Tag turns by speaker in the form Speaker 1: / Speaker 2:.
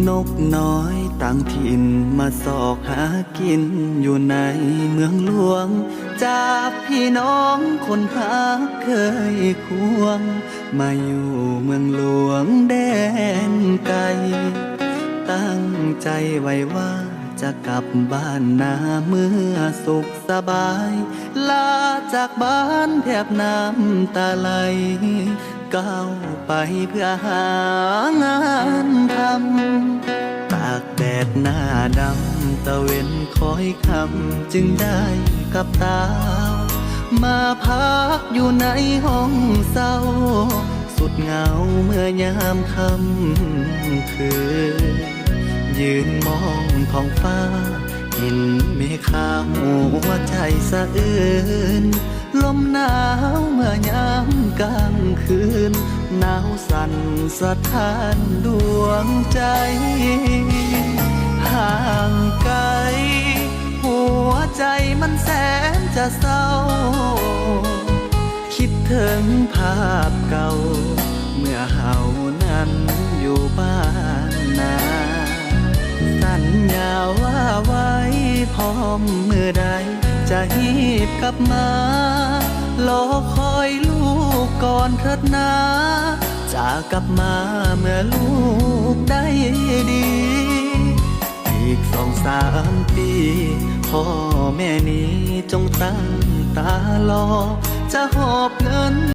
Speaker 1: นกน้อยต่างถิ่นมาสอกหากินอยู่ในเมืองหลวงจากพี่น้องคนหาเคยควงมาอยู่เมืองหลวงแดนไกลตั้งใจไว้ว่าจะกลับบ้านนาเมื่อสุขสบายลาจากบ้านแทบน้ำตาไหลก้าวไปเพื่อหางานทำตากแดดหน้าดำตะเวนคอยคำจึงได้กับตามาพักอยู่ในห้องเศร้าสุดเหงาเมื่อยามค่ำคืนยืนมองท้องฟ้าเห็นเมฆขาวหัวใจสะอื้นลมหนาวเมื่อยามกลางคืนหนาวสั่นสะท้านดวงใจห่างไกลหัวใจมันแสนจะเศร้าคิดถึงภาพเก่าเมื่อเฮานั้นอยู่บ้านนาสัญญาว่าไว้พร้อมเมื่อใดจะหีบกลับมารอคอยลูกก่อนเถิดนาจากกลับมาเมื่อลูกได้ดีอีก2-3 ปีพ่อแม่นี้จงตั้งตารอจะหอบเงิน